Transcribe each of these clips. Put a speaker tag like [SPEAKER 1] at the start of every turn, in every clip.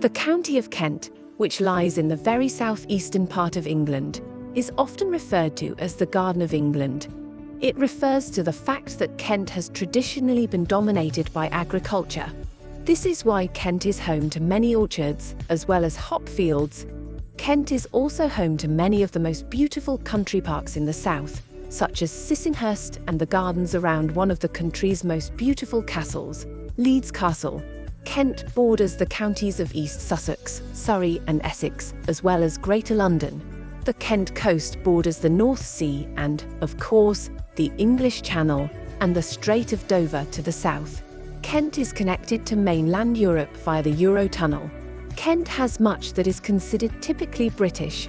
[SPEAKER 1] The county of Kent, which lies in the very southeastern part of England, is often referred to as the Garden of England. It refers to the fact that Kent has traditionally been dominated by agriculture. This is why Kent is home to many orchards, as well as hop fields. Kent is also home to many of the most beautiful country parks in the south, such as Sissinghurst and the gardens around one of the country's most beautiful castles, Leeds Castle. Kent borders the counties of East Sussex, Surrey and Essex, as well as Greater London. The Kent coast borders the North Sea and, of course, the English Channel and the Strait of Dover to the south. Kent is connected to mainland Europe via the Eurotunnel. Kent has much that is considered typically British.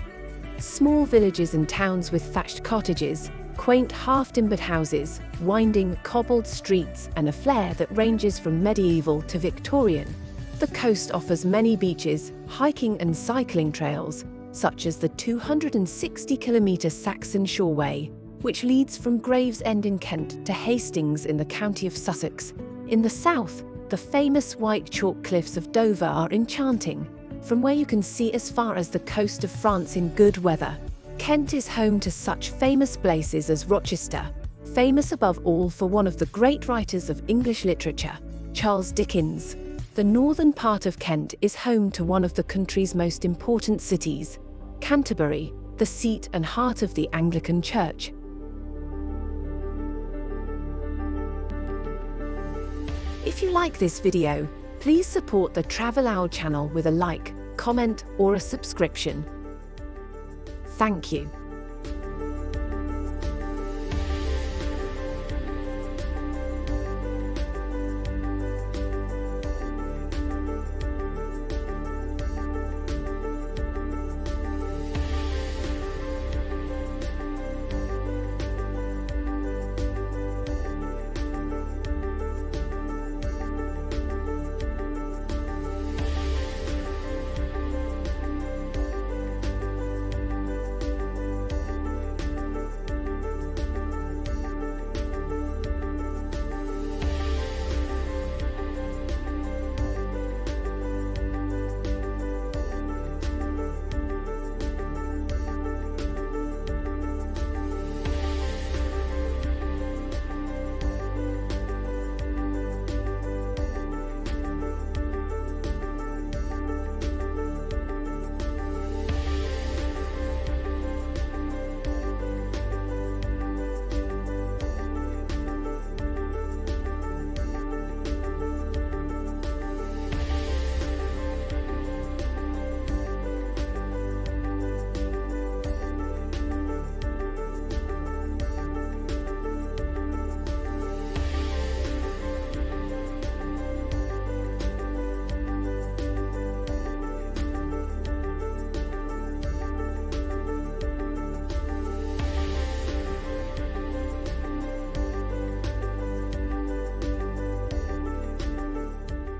[SPEAKER 1] Small villages and towns with thatched cottages, quaint half-timbered houses, winding, cobbled streets, and a flair that ranges from medieval to Victorian. The coast offers many beaches, hiking and cycling trails, such as the 260-kilometre Saxon Shoreway, which leads from Gravesend in Kent to Hastings in the county of Sussex. In the south, the famous white chalk cliffs of Dover are enchanting, from where you can see as far as the coast of France in good weather. Kent is home to such famous places as Rochester, famous above all for one of the great writers of English literature, Charles Dickens. The northern part of Kent is home to one of the country's most important cities, Canterbury, the seat and heart of the Anglican Church. If you like this video, please support the Travel Owl channel with a like, comment, or a subscription. Thank you.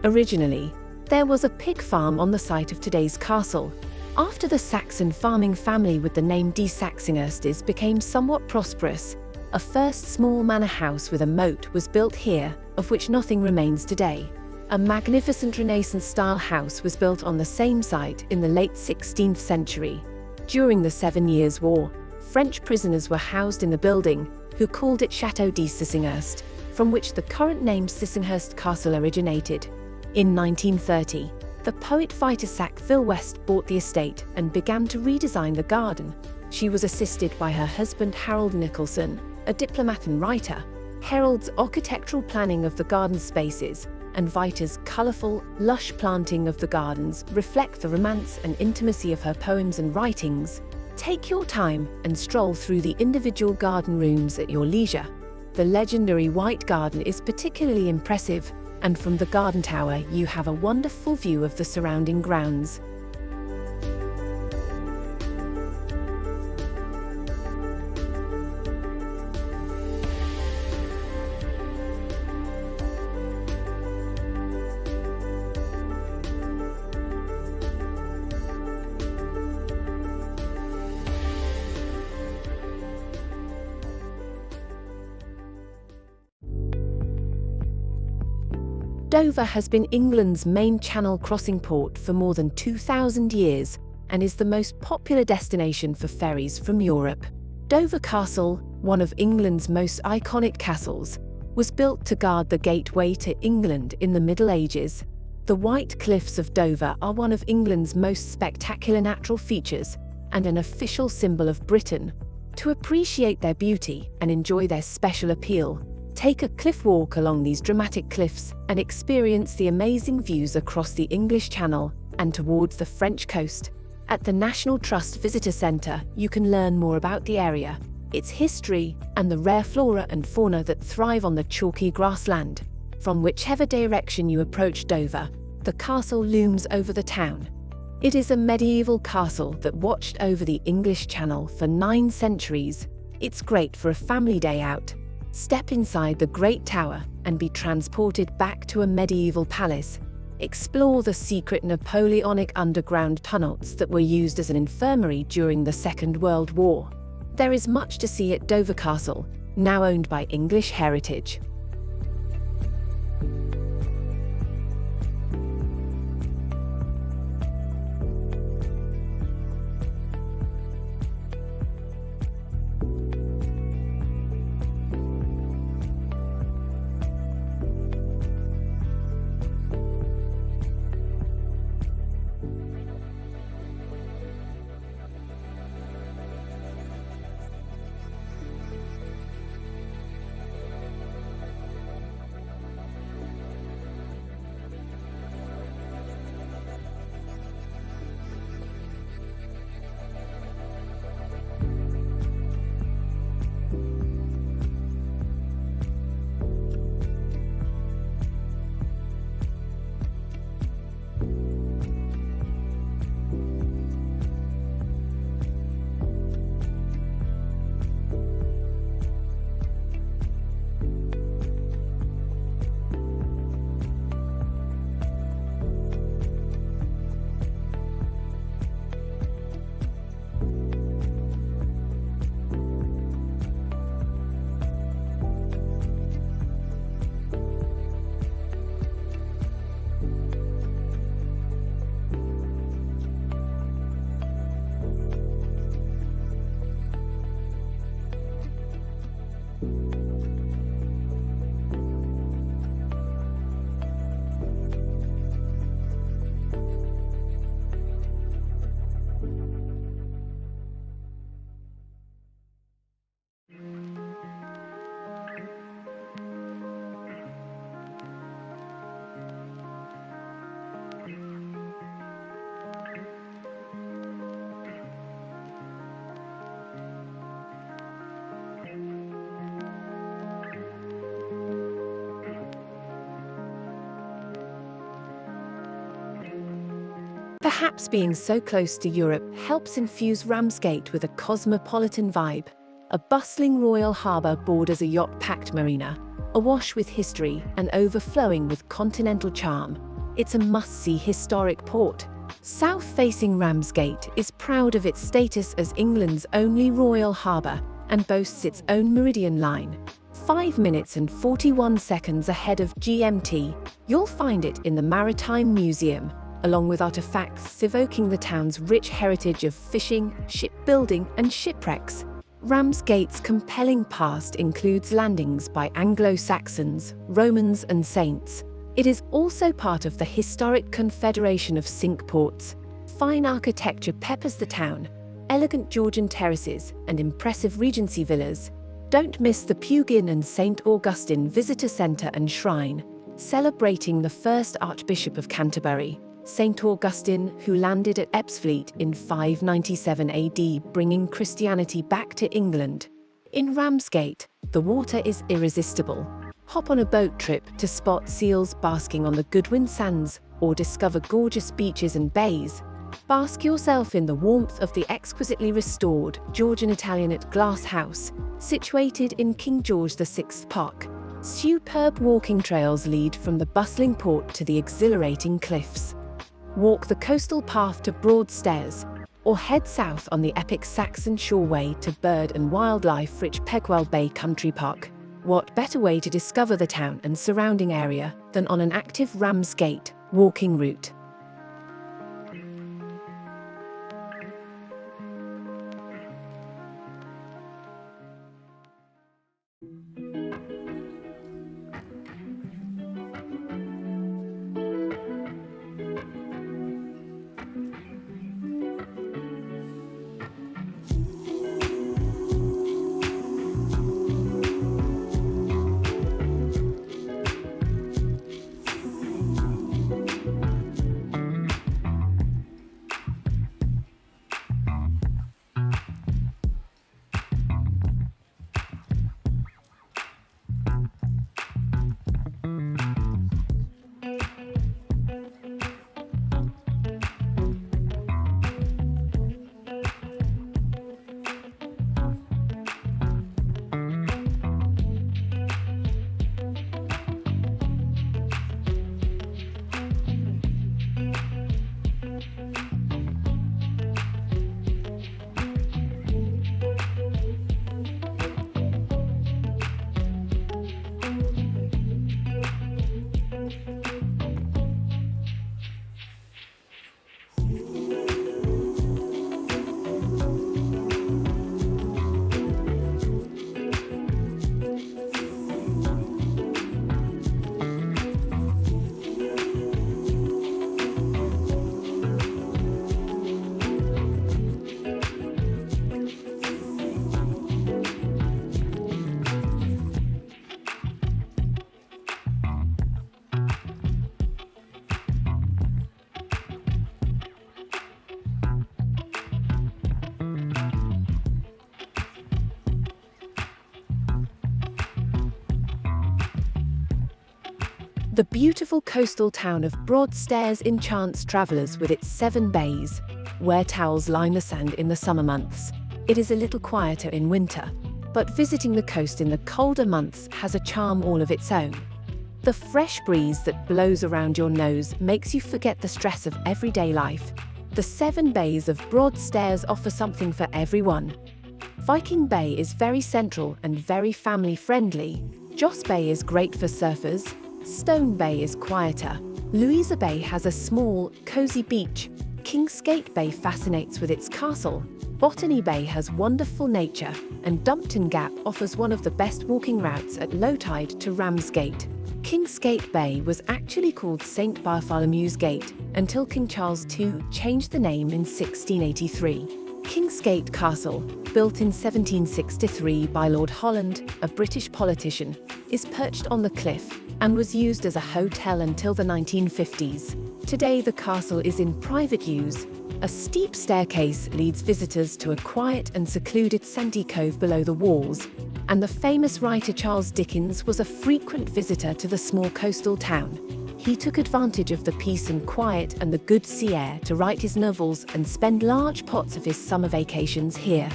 [SPEAKER 1] Originally, there was a pig farm on the site of today's castle. After the Saxon farming family with the name de Sissinghurst became somewhat prosperous, a first small manor house with a moat was built here, of which nothing remains today. A magnificent Renaissance-style house was built on the same site in the late 16th century. During the 7 Years' War, French prisoners were housed in the building, who called it Château de Sissinghurst, from which the current name Sissinghurst Castle originated. In 1930, the poet Vita Sackville West bought the estate and began to redesign the garden. She was assisted by her husband Harold Nicholson, a diplomat and writer. Harold's architectural planning of the garden spaces and Vita's colourful, lush planting of the gardens reflect the romance and intimacy of her poems and writings. Take your time and stroll through the individual garden rooms at your leisure. The legendary White Garden is particularly impressive, and from the garden tower you have a wonderful view of the surrounding grounds. Dover has been England's main channel crossing port for more than 2,000 years and is the most popular destination for ferries from Europe. Dover Castle, one of England's most iconic castles, was built to guard the gateway to England in the Middle Ages. The White Cliffs of Dover are one of England's most spectacular natural features and an official symbol of Britain. To appreciate their beauty and enjoy their special appeal, take a cliff walk along these dramatic cliffs and experience the amazing views across the English Channel and towards the French coast. At the National Trust Visitor Centre, you can learn more about the area, its history, and the rare flora and fauna that thrive on the chalky grassland. From whichever direction you approach Dover, the castle looms over the town. It is a medieval castle that watched over the English Channel for 9 centuries. It's great for a family day out. Step inside the Great Tower and be transported back to a medieval palace. Explore the secret Napoleonic underground tunnels that were used as an infirmary during the Second World War. There is much to see at Dover Castle, now owned by English Heritage. Perhaps being so close to Europe helps infuse Ramsgate with a cosmopolitan vibe. A bustling royal harbour borders a yacht-packed marina, awash with history and overflowing with continental charm. It's a must-see historic port. South-facing Ramsgate is proud of its status as England's only royal harbour and boasts its own meridian line. 5 minutes and 41 seconds ahead of GMT, you'll find it in the Maritime Museum, along with artifacts evoking the town's rich heritage of fishing, shipbuilding, and shipwrecks. Ramsgate's compelling past includes landings by Anglo-Saxons, Romans, and Saints. It is also part of the historic Confederation of Cinque Ports. Fine architecture peppers the town, elegant Georgian terraces, and impressive Regency villas. Don't miss the Pugin and St. Augustine Visitor Centre and Shrine, celebrating the first Archbishop of Canterbury, St. Augustine, who landed at Ebbsfleet in 597 AD, bringing Christianity back to England. In Ramsgate, the water is irresistible. Hop on a boat trip to spot seals basking on the Goodwin Sands or discover gorgeous beaches and bays. Bask yourself in the warmth of the exquisitely restored Georgian Italianate glass house, situated in King George VI Park. Superb walking trails lead from the bustling port to the exhilarating cliffs. Walk the coastal path to Broadstairs, or head south on the epic Saxon shoreway to bird and wildlife-rich Pegwell Bay Country Park. What better way to discover the town and surrounding area than on an active Ramsgate walking route? The beautiful coastal town of Broadstairs enchants travellers with its 7 bays, where towels line the sand in the summer months. It is a little quieter in winter, but visiting the coast in the colder months has a charm all of its own. The fresh breeze that blows around your nose makes you forget the stress of everyday life. The 7 bays of Broadstairs offer something for everyone. Viking Bay is very central and very family-friendly. Joss Bay is great for surfers. Stone Bay is quieter. Louisa Bay has a small, cosy beach. Kingsgate Bay fascinates with its castle. Botany Bay has wonderful nature, and Dumpton Gap offers one of the best walking routes at low tide to Ramsgate. Kingsgate Bay was actually called St. Bartholomew's Gate until King Charles II changed the name in 1683. Kingsgate Castle, built in 1763 by Lord Holland, a British politician, is perched on the cliff and was used as a hotel until the 1950s. Today the castle is in private use. A steep staircase leads visitors to a quiet and secluded sandy cove below the walls, and the famous writer Charles Dickens was a frequent visitor to the small coastal town. He took advantage of the peace and quiet and the good sea air to write his novels and spend large parts of his summer vacations here.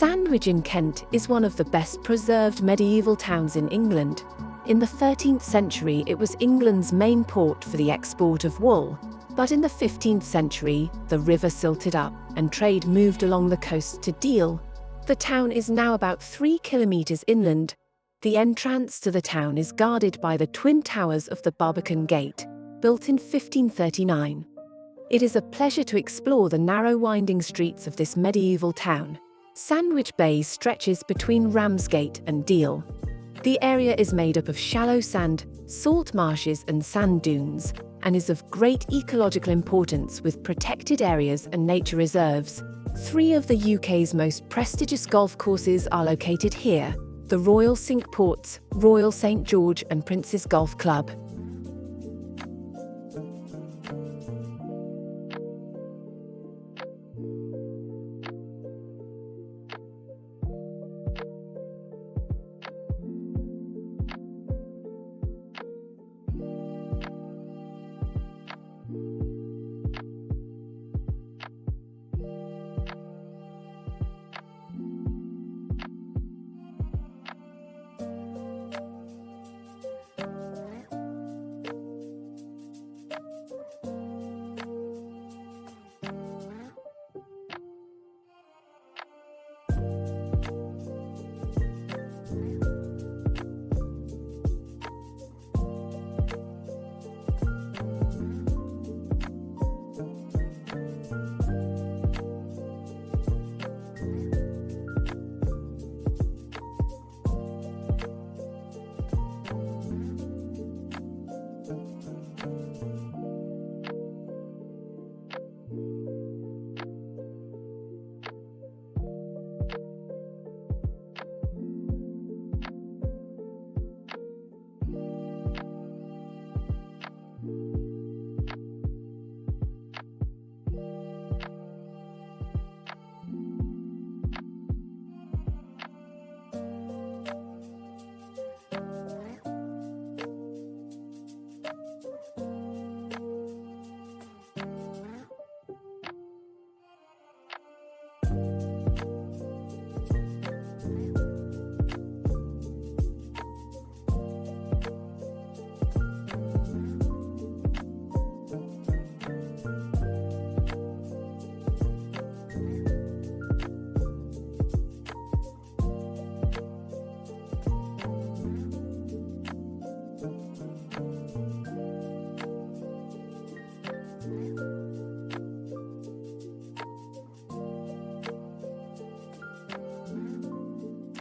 [SPEAKER 1] Sandwich in Kent is one of the best preserved medieval towns in England. In the 13th century, it was England's main port for the export of wool. But in the 15th century, the river silted up and trade moved along the coast to Deal. The town is now about 3 kilometres inland. The entrance to the town is guarded by the twin towers of the Barbican Gate, built in 1539. It is a pleasure to explore the narrow winding streets of this medieval town. Sandwich Bay stretches between Ramsgate and Deal. The area is made up of shallow sand, salt marshes and sand dunes, and is of great ecological importance with protected areas and nature reserves. 3 of the UK's most prestigious golf courses are located here: the Royal Cinque Ports, Royal St George and Prince's Golf Club.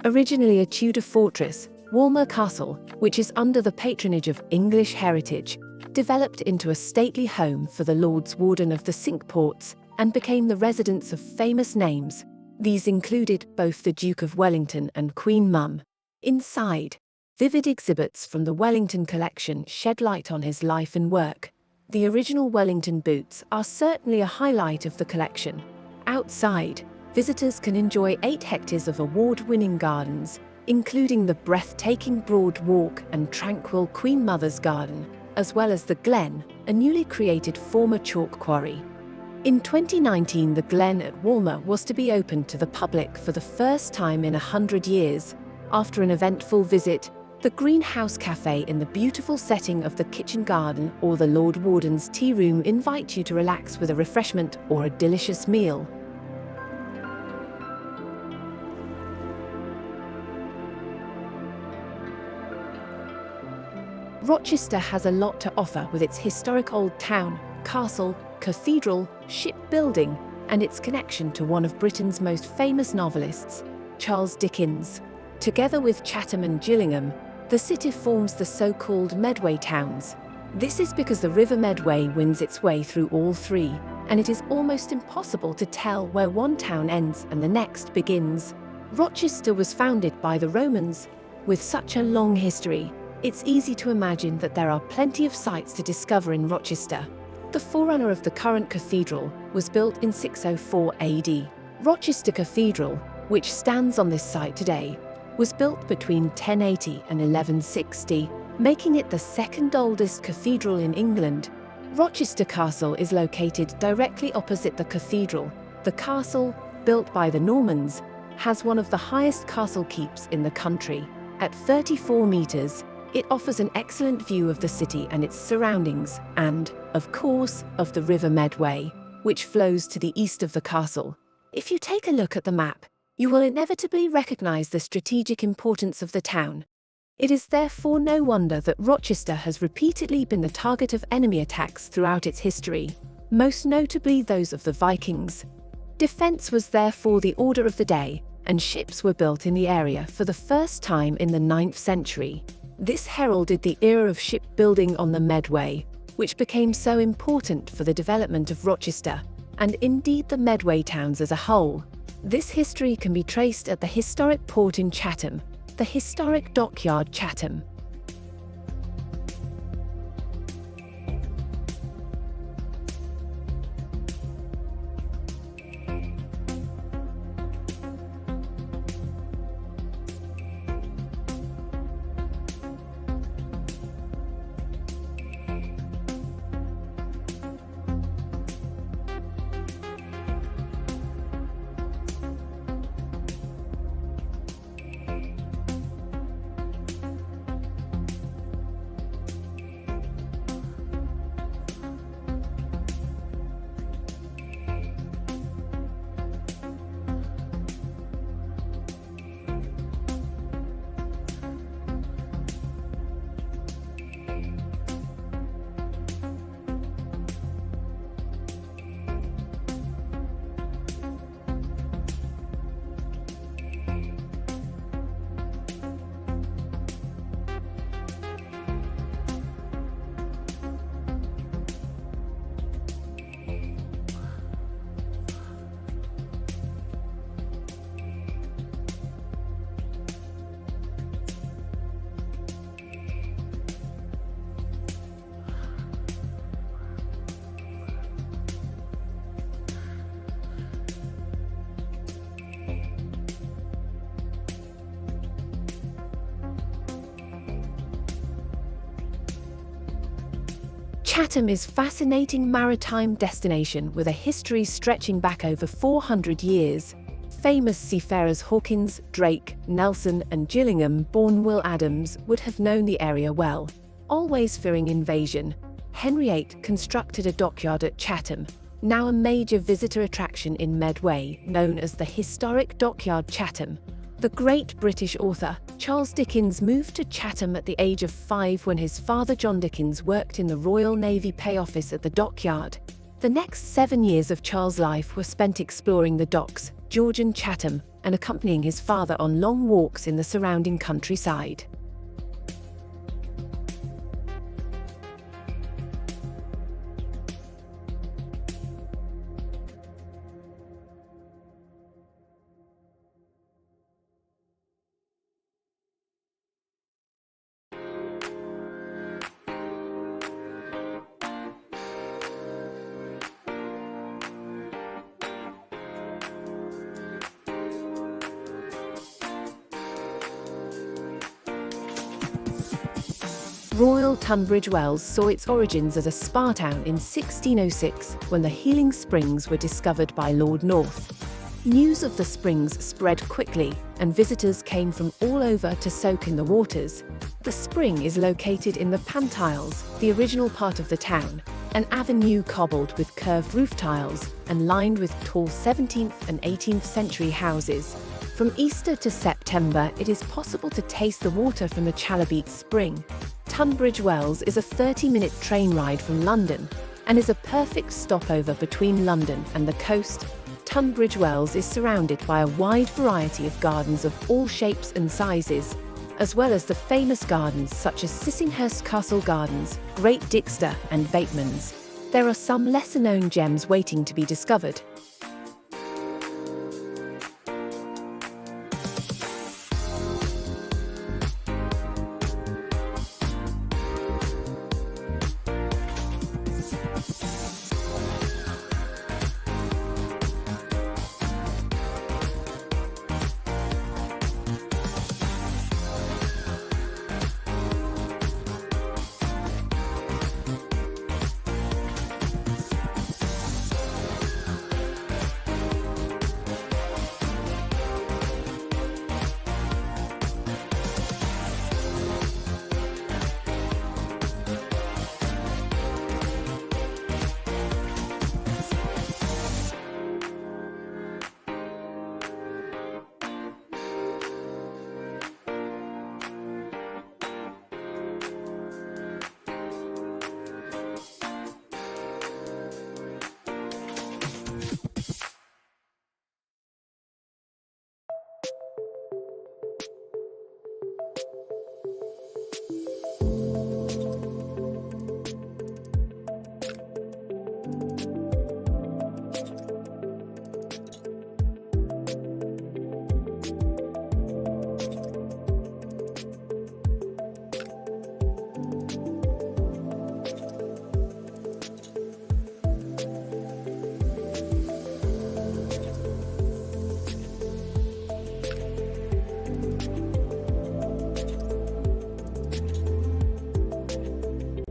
[SPEAKER 1] Originally a Tudor fortress, Walmer Castle, which is under the patronage of English Heritage, developed into a stately home for the Lords Warden of the Cinque Ports and became the residence of famous names. These included both the Duke of Wellington and Queen Mum. Inside, vivid exhibits from the Wellington collection shed light on his life and work. The original Wellington boots are certainly a highlight of the collection. Outside, visitors can enjoy 8 hectares of award-winning gardens, including the breathtaking Broad Walk and tranquil Queen Mother's Garden, as well as the Glen, a newly created former chalk quarry. In 2019, the Glen at Walmer was to be opened to the public for the first time in 100 years. After an eventful visit, the Greenhouse Cafe in the beautiful setting of the kitchen garden or the Lord Warden's tea room invite you to relax with a refreshment or a delicious meal. Rochester has a lot to offer with its historic old town, castle, cathedral, shipbuilding, and its connection to one of Britain's most famous novelists, Charles Dickens. Together with Chatham and Gillingham, the city forms the so-called Medway towns. This is because the River Medway winds its way through all 3, and it is almost impossible to tell where one town ends and the next begins. Rochester was founded by the Romans. With such a long history, it's easy to imagine that there are plenty of sights to discover in Rochester. The forerunner of the current cathedral was built in 604 AD. Rochester Cathedral, which stands on this site today, was built between 1080 and 1160, making it the second oldest cathedral in England. Rochester Castle is located directly opposite the cathedral. The castle, built by the Normans, has one of the highest castle keeps in the country. At 34 metres, it offers an excellent view of the city and its surroundings and, of course, of the River Medway, which flows to the east of the castle. If you take a look at the map, you will inevitably recognise the strategic importance of the town. It is therefore no wonder that Rochester has repeatedly been the target of enemy attacks throughout its history, most notably those of the Vikings. Defence was therefore the order of the day, and ships were built in the area for the first time in the 9th century. This heralded the era of shipbuilding on the Medway, which became so important for the development of Rochester, and indeed the Medway towns as a whole. This history can be traced at the historic port in Chatham, the historic dockyard Chatham. Chatham is a fascinating maritime destination with a history stretching back over 400 years. Famous seafarers Hawkins, Drake, Nelson and Gillingham-born Will Adams would have known the area well. Always fearing invasion, Henry VIII constructed a dockyard at Chatham, now a major visitor attraction in Medway, known as the historic dockyard Chatham. The great British author, Charles Dickens, moved to Chatham at the age of 5 when his father John Dickens worked in the Royal Navy Pay Office at the dockyard. The next 7 years of Charles' life were spent exploring the docks, George and Chatham, and accompanying his father on long walks in the surrounding countryside. Royal Tunbridge Wells saw its origins as a spa town in 1606 when the healing springs were discovered by Lord North. News of the springs spread quickly, and visitors came from all over to soak in the waters. The spring is located in the Pantiles, the original part of the town, an avenue cobbled with curved roof tiles and lined with tall 17th and 18th century houses. From Easter to September, it is possible to taste the water from the Chalybeate Spring. Tunbridge Wells is a 30-minute train ride from London and is a perfect stopover between London and the coast. Tunbridge Wells is surrounded by a wide variety of gardens of all shapes and sizes, as well as the famous gardens such as Sissinghurst Castle Gardens, Great Dixter and Bateman's. There are some lesser-known gems waiting to be discovered.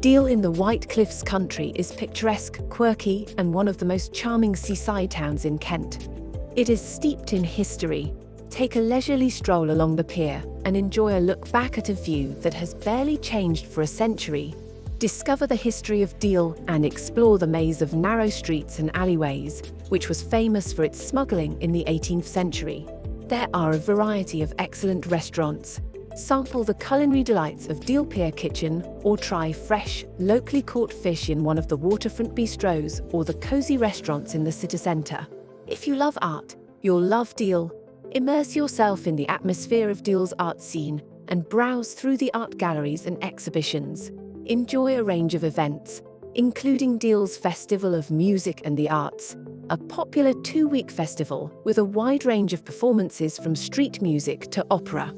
[SPEAKER 1] Deal in the White Cliffs country is picturesque, quirky, and one of the most charming seaside towns in Kent. It is steeped in history. Take a leisurely stroll along the pier and enjoy a look back at a view that has barely changed for a century. Discover the history of Deal and explore the maze of narrow streets and alleyways, which was famous for its smuggling in the 18th century. There are a variety of excellent restaurants. Sample the culinary delights of Deal Pier Kitchen or try fresh, locally caught fish in one of the waterfront bistros or the cozy restaurants in the city centre. If you love art, you'll love Deal. Immerse yourself in the atmosphere of Deal's art scene and browse through the art galleries and exhibitions. Enjoy a range of events, including Deal's Festival of Music and the Arts, a popular 2-week festival with a wide range of performances from street music to opera.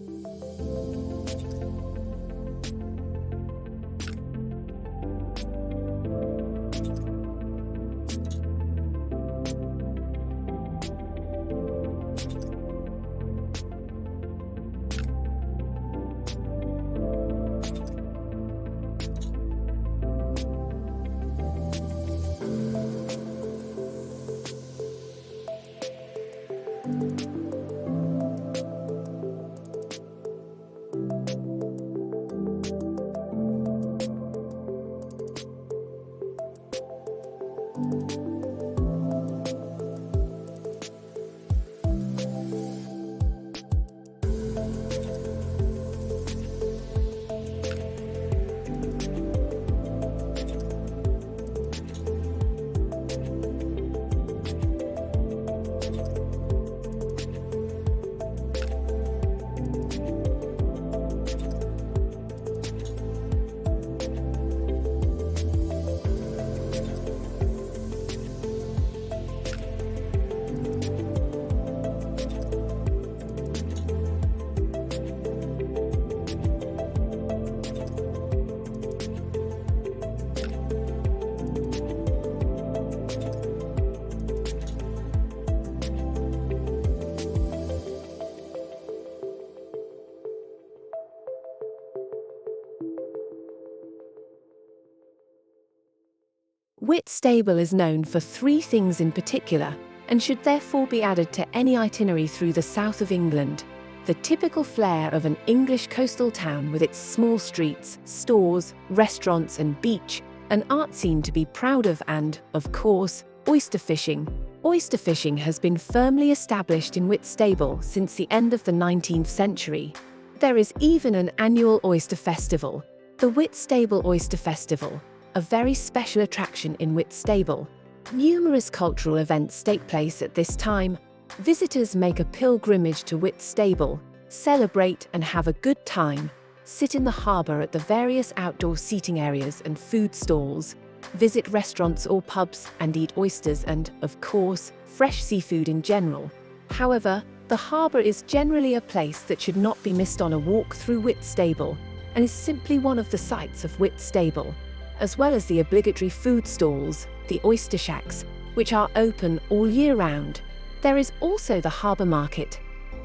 [SPEAKER 1] Whitstable is known for 3 things in particular, and should therefore be added to any itinerary through the south of England. The typical flair of an English coastal town with its small streets, stores, restaurants and beach, an art scene to be proud of and, of course, oyster fishing. Oyster fishing has been firmly established in Whitstable since the end of the 19th century. There is even an annual oyster festival, the Whitstable Oyster Festival, a very special attraction in Whitstable. Numerous cultural events take place at this time. Visitors make a pilgrimage to Whitstable, celebrate and have a good time, sit in the harbour at the various outdoor seating areas and food stalls, visit restaurants or pubs and eat oysters and, of course, fresh seafood in general. However, the harbour is generally a place that should not be missed on a walk through Whitstable, and is simply one of the sights of Whitstable, as well as the obligatory food stalls, the oyster shacks, which are open all year round. There is also the harbour market.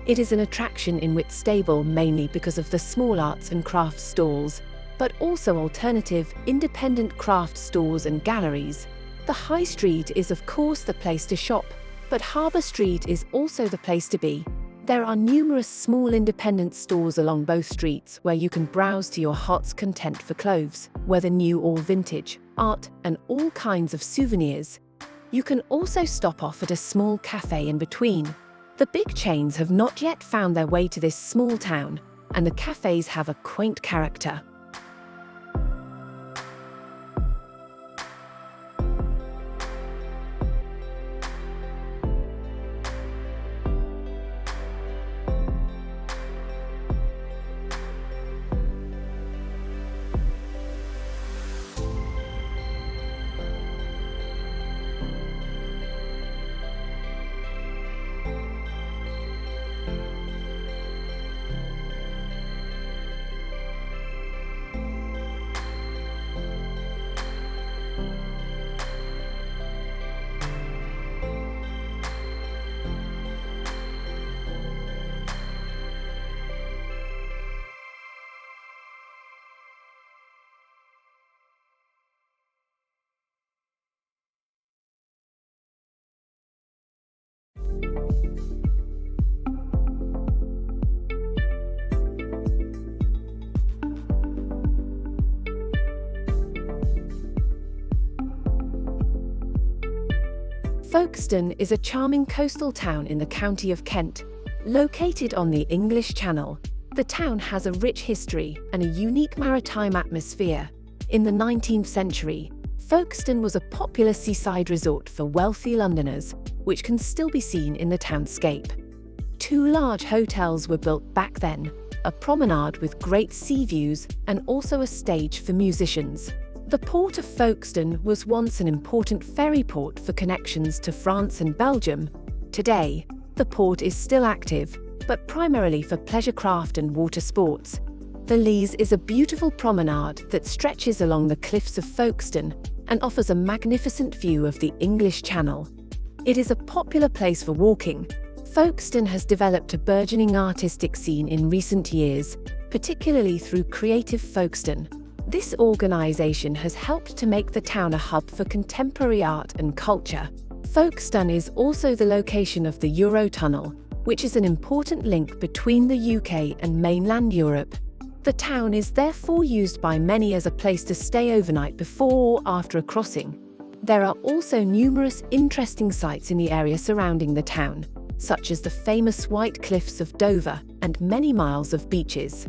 [SPEAKER 1] It is an attraction in Whitstable mainly because of the small arts and crafts stalls, but also alternative, independent craft stores and galleries. The High Street is of course the place to shop, but Harbour Street is also the place to be. There are numerous small independent stores along both streets where you can browse to your heart's content for clothes, whether new or vintage, art, and all kinds of souvenirs. You can also stop off at a small cafe in between. The big chains have not yet found their way to this small town, and the cafes have a quaint character. Folkestone is a charming coastal town in the county of Kent. Located on the English Channel, the town has a rich history and a unique maritime atmosphere. In the 19th century, Folkestone was a popular seaside resort for wealthy Londoners, which can still be seen in the townscape. Two large hotels were built back then, a promenade with great sea views and also a stage for musicians. The port of Folkestone was once an important ferry port for connections to France and Belgium. Today, the port is still active, but primarily for pleasure craft and water sports. The Lees is a beautiful promenade that stretches along the cliffs of Folkestone and offers a magnificent view of the English Channel. It is a popular place for walking. Folkestone has developed a burgeoning artistic scene in recent years, particularly through Creative Folkestone. This organisation has helped to make the town a hub for contemporary art and culture. Folkestone is also the location of the Eurotunnel, which is an important link between the UK and mainland Europe. The town is therefore used by many as a place to stay overnight before or after a crossing. There are also numerous interesting sites in the area surrounding the town, such as the famous White Cliffs of Dover and many miles of beaches.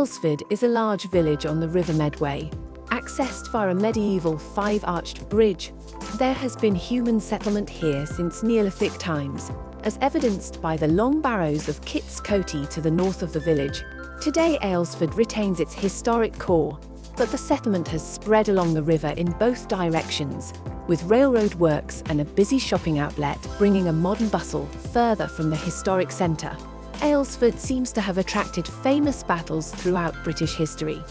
[SPEAKER 1] Aylesford is a large village on the River Medway, accessed via a medieval five-arched bridge. There has been human settlement here since Neolithic times, as evidenced by the long barrows of Kit's Coty to the north of the village. Today Aylesford retains its historic core, but the settlement has spread along the river in both directions, with railroad works and a busy shopping outlet bringing a modern bustle further from the historic centre. Aylesford seems to have attracted famous battles throughout British history.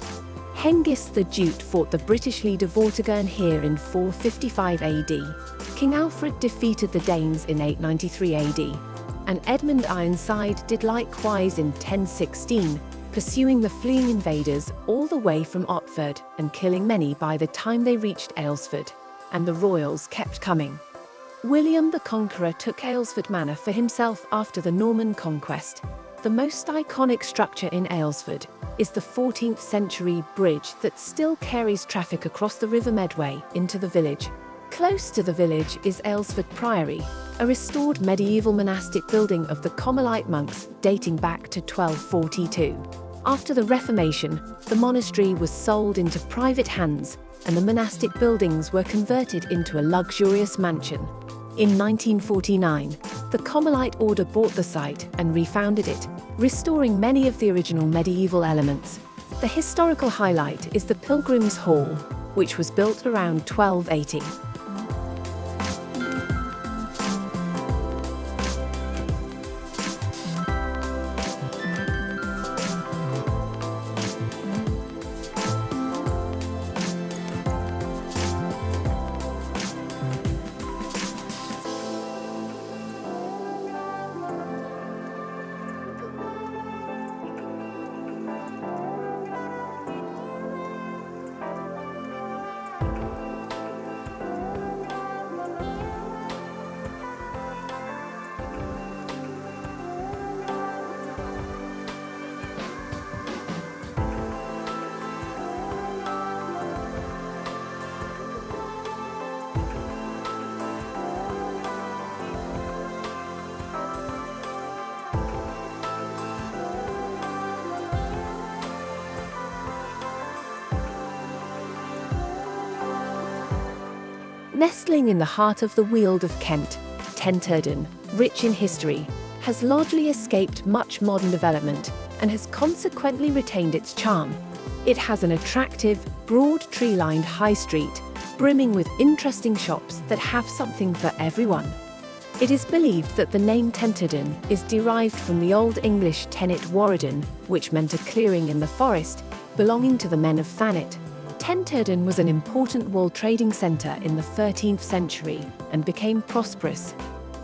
[SPEAKER 1] Hengist the Jute fought the British leader Vortigern here in 455 AD. King Alfred defeated the Danes in 893 AD, and Edmund Ironside did likewise in 1016, pursuing the fleeing invaders all the way from Otford and killing many by the time they reached Aylesford, and the royals kept coming. William the Conqueror took Aylesford Manor for himself after the Norman conquest. The most iconic structure in Aylesford is the 14th century bridge that still carries traffic across the River Medway into the village. Close to the village is Aylesford Priory, a restored medieval monastic building of the Carmelite monks dating back to 1242. After the Reformation, the monastery was sold into private hands, and the monastic buildings were converted into a luxurious mansion. In 1949, the Carmelite order bought the site and refounded it, restoring many of the original medieval elements. The historical highlight is the Pilgrims' Hall, which was built around 1280. Nestling in the heart of the Weald of Kent, Tenterden, rich in history, has largely escaped much modern development and has consequently retained its charm. It has an attractive, broad tree-lined high street, brimming with interesting shops that have something for everyone. It is believed that the name Tenterden is derived from the Old English Tenet Warridan, which meant a clearing in the forest, belonging to the men of Thanet. Tenterden was an important wool trading centre in the 13th century and became prosperous.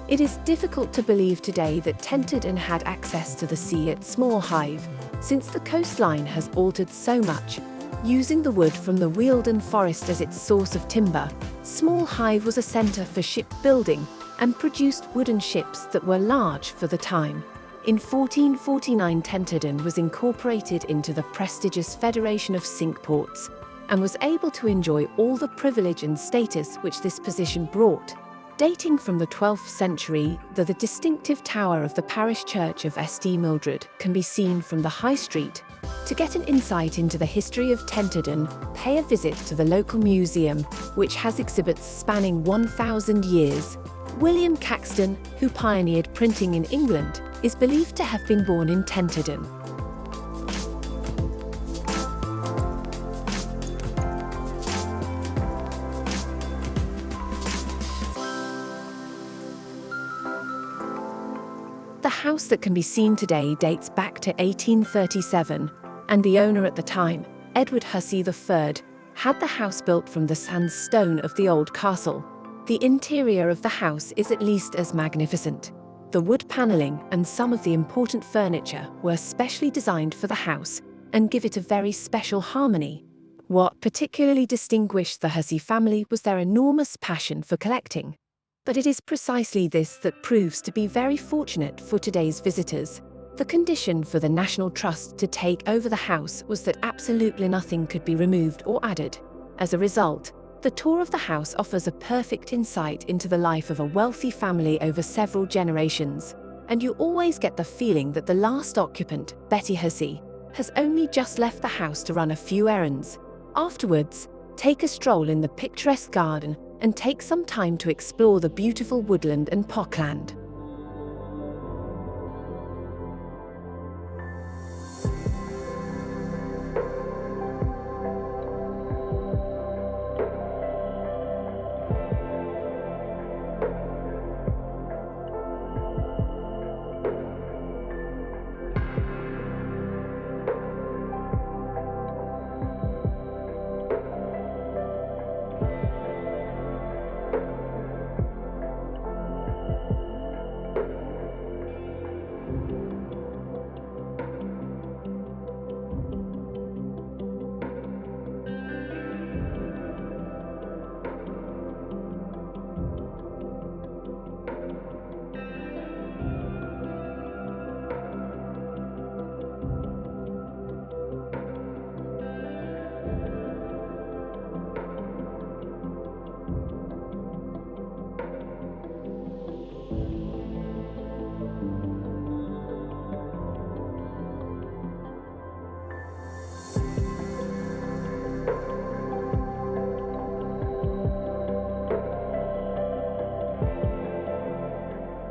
[SPEAKER 1] It is difficult to believe today that Tenterden had access to the sea at Small Hive, since the coastline has altered so much. Using the wood from the Wealden Forest as its source of timber, Small Hive was a centre for shipbuilding and produced wooden ships that were large for the time. In 1449, Tenterden was incorporated into the prestigious Federation of Cinque Ports, and was able to enjoy all the privilege and status which this position brought. Dating from the 12th century, the distinctive tower of the parish church of St Mildred can be seen from the High Street. To get an insight into the history of Tenterden, pay a visit to the local museum, which has exhibits spanning 1,000 years. William Caxton, who pioneered printing in England, is believed to have been born in Tenterden. The house that can be seen today dates back to 1837, and the owner at the time, Edward Hussey III, had the house built from the sandstone of the old castle. The interior of the house is at least as magnificent. The wood panelling and some of the important furniture were specially designed for the house and give it a very special harmony. What particularly distinguished the Hussey family was their enormous passion for collecting. But it is precisely this that proves to be very fortunate for today's visitors. The condition for the National Trust to take over the house was that absolutely nothing could be removed or added. As a result, the tour of the house offers a perfect insight into the life of a wealthy family over several generations, and you always get the feeling that the last occupant, Betty Hussey, has only just left the house to run a few errands. Afterwards, take a stroll in the picturesque garden and take some time to explore the beautiful woodland and parkland.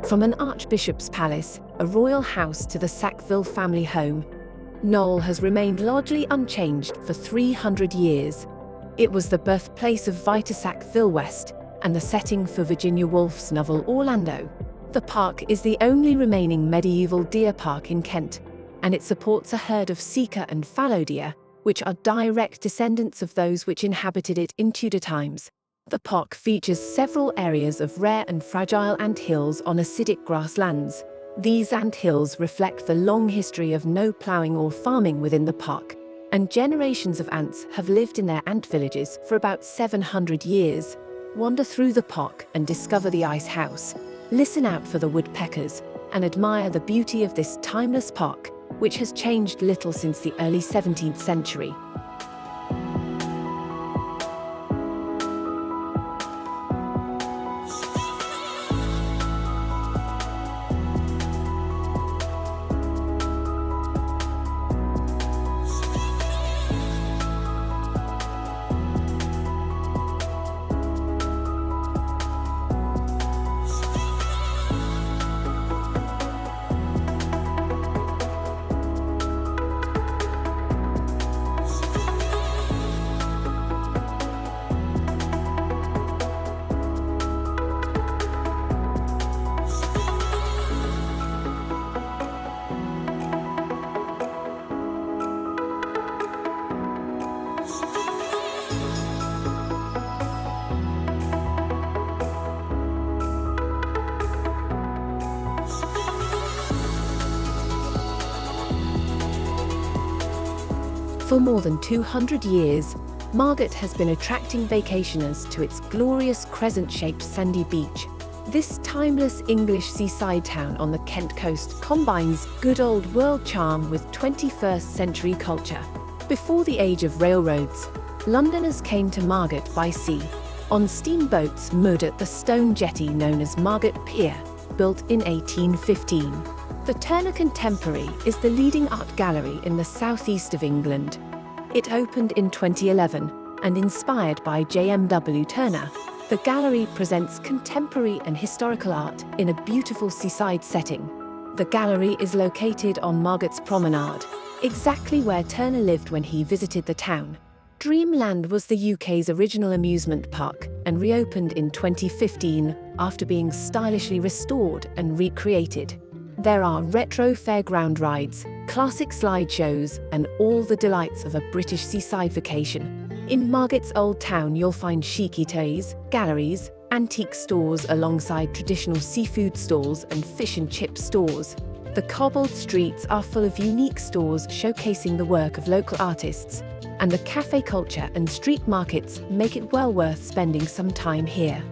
[SPEAKER 1] From an archbishop's palace, a royal house to the Sackville family home, Knole has remained largely unchanged for 300 years. It was the birthplace of Vitus Sackville West and the setting for Virginia Woolf's novel Orlando. The park is the only remaining medieval deer park in Kent, and it supports a herd of sika and fallow deer, which are direct descendants of those which inhabited it in Tudor times. The park features several areas of rare and fragile anthills on acidic grasslands. These anthills reflect the long history of no ploughing or farming within the park, and generations of ants have lived in their ant villages for about 700 years. Wander through the park and discover the ice house. Listen out for the woodpeckers and admire the beauty of this timeless park, which has changed little since the early 17th century. For more than 200 years, Margate has been attracting vacationers to its glorious crescent-shaped sandy beach. This timeless English seaside town on the Kent coast combines good old world charm with 21st century culture. Before the age of railroads, Londoners came to Margate by sea, on steamboats moored at the stone jetty known as Margate Pier, built in 1815. The Turner Contemporary is the leading art gallery in the southeast of England. It opened in 2011, and inspired by J.M.W. Turner, the gallery presents contemporary and historical art in a beautiful seaside setting. The gallery is located on Margate's Promenade, exactly where Turner lived when he visited the town. Dreamland was the UK's original amusement park and reopened in 2015 after being stylishly restored and recreated. There are retro fairground rides, classic slideshows, and all the delights of a British seaside vacation. In Margate's Old Town, you'll find chic eateries, galleries, antique stores alongside traditional seafood stalls and fish and chip stores. The cobbled streets are full of unique stores showcasing the work of local artists, and the cafe culture and street markets make it well worth spending some time here.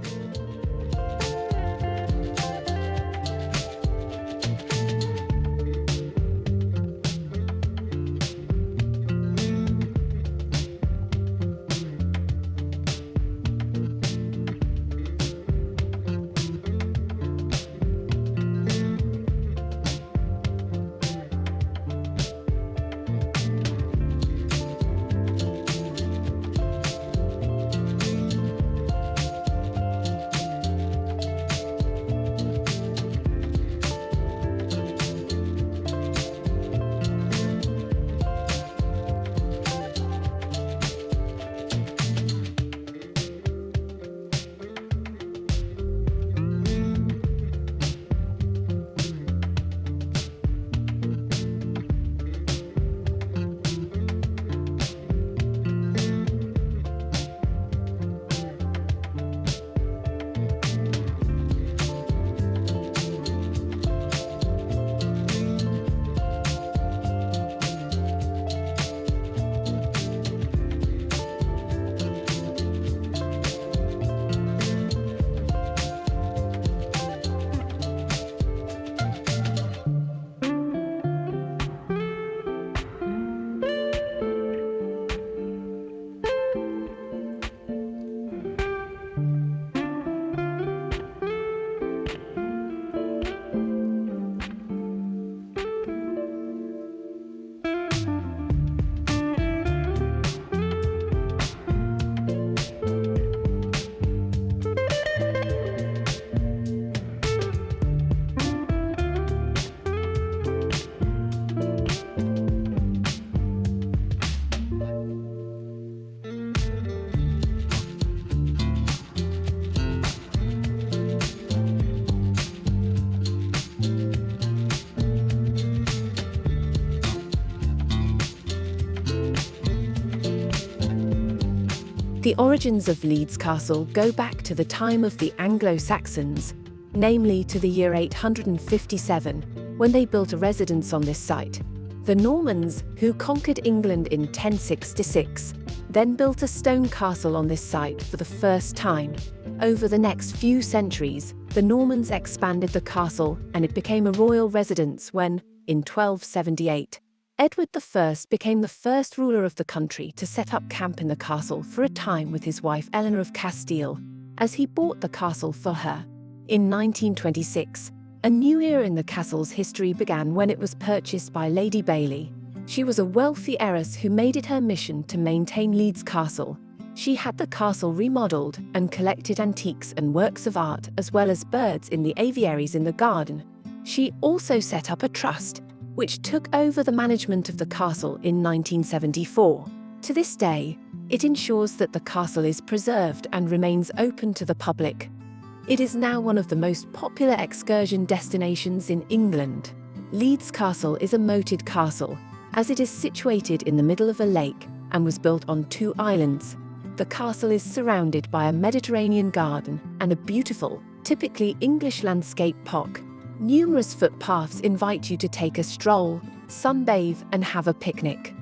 [SPEAKER 1] The origins of Leeds Castle go back to the time of the Anglo-Saxons, namely to the year 857, when they built a residence on this site. The Normans, who conquered England in 1066, then built a stone castle on this site for the first time. Over the next few centuries, the Normans expanded the castle and it became a royal residence when, in 1278, Edward I became the first ruler of the country to set up camp in the castle for a time with his wife Eleanor of Castile, as he bought the castle for her. In 1926, a new era in the castle's history began when it was purchased by Lady Bailey. She was a wealthy heiress who made it her mission to maintain Leeds Castle. She had the castle remodeled and collected antiques and works of art as well as birds in the aviaries in the garden. She also set up a trust, which took over the management of the castle in 1974. To this day, it ensures that the castle is preserved and remains open to the public. It is now one of the most popular excursion destinations in England. Leeds Castle is a moated castle, as it is situated in the middle of a lake and was built on 2 islands. The castle is surrounded by a Mediterranean garden and a beautiful, typically English landscape park. Numerous footpaths invite you to take a stroll, sunbathe, and have a picnic.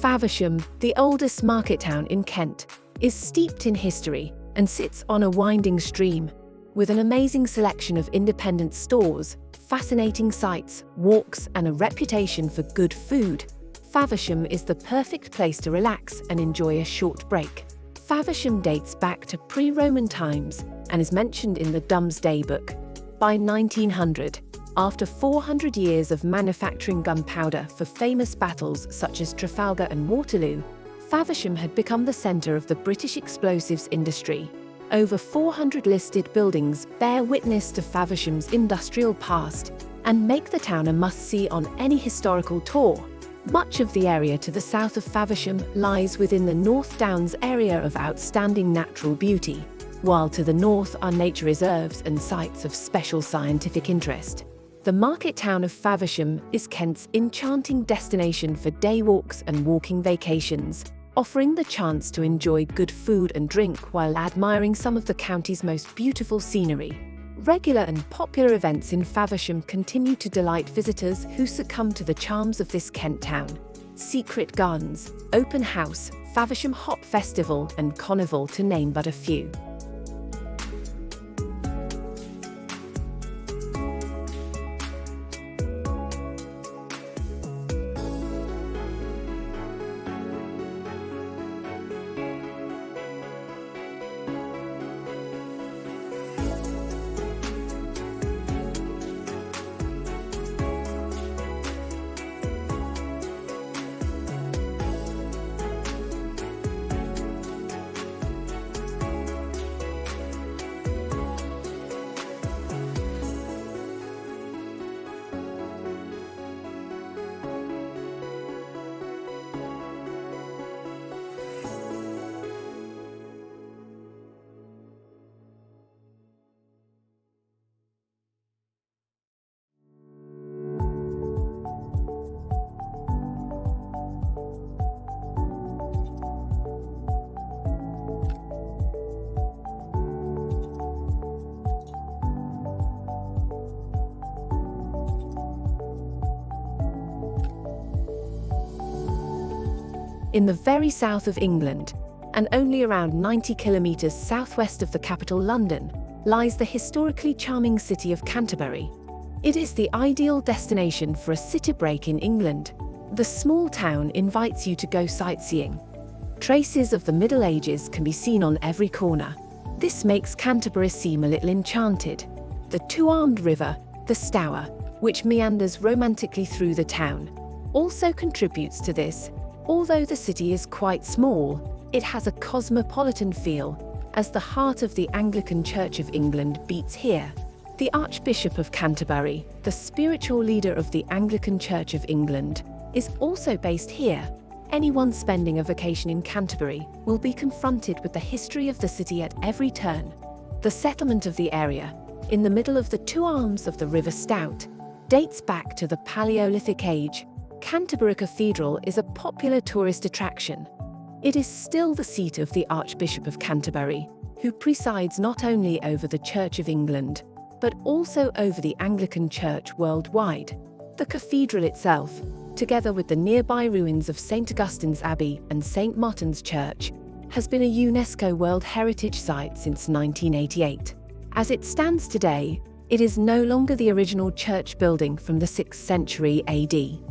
[SPEAKER 1] Faversham, the oldest market town in Kent, is steeped in history and sits on a winding stream. With an amazing selection of independent stores, fascinating sights, walks, and a reputation for good food, Faversham is the perfect place to relax and enjoy a short break. Faversham dates back to pre-Roman times and is mentioned in the Domesday Book. By 1900, after 400 years of manufacturing gunpowder for famous battles such as Trafalgar and Waterloo, Faversham had become the centre of the British explosives industry. Over 400 listed buildings bear witness to Faversham's industrial past and make the town a must-see on any historical tour. Much of the area to the south of Faversham lies within the North Downs area of outstanding natural beauty, while to the north are nature reserves and sites of special scientific interest. The market town of Faversham is Kent's enchanting destination for day walks and walking vacations, offering the chance to enjoy good food and drink while admiring some of the county's most beautiful scenery. Regular and popular events in Faversham continue to delight visitors who succumb to the charms of this Kent town. Secret Gardens, Open House, Faversham Hop Festival, and Carnival, to name but a few. In the very south of England, and only around 90 kilometres southwest of the capital London, lies the historically charming city of Canterbury. It is the ideal destination for a city break in England. The small town invites you to go sightseeing. Traces of the Middle Ages can be seen on every corner. This makes Canterbury seem a little enchanted. The two-armed river, the Stour, which meanders romantically through the town, also contributes to this. Although the city is quite small, it has a cosmopolitan feel, as the heart of the Anglican Church of England beats here. The Archbishop of Canterbury, the spiritual leader of the Anglican Church of England, is also based here. Anyone spending a vacation in Canterbury will be confronted with the history of the city at every turn. The settlement of the area, in the middle of the two arms of the River Stour, dates back to the Paleolithic age. Canterbury Cathedral is a popular tourist attraction. It is still the seat of the Archbishop of Canterbury, who presides not only over the Church of England, but also over the Anglican Church worldwide. The cathedral itself, together with the nearby ruins of St. Augustine's Abbey and St. Martin's Church, has been a UNESCO World Heritage Site since 1988. As it stands today, it is no longer the original church building from the 6th century AD.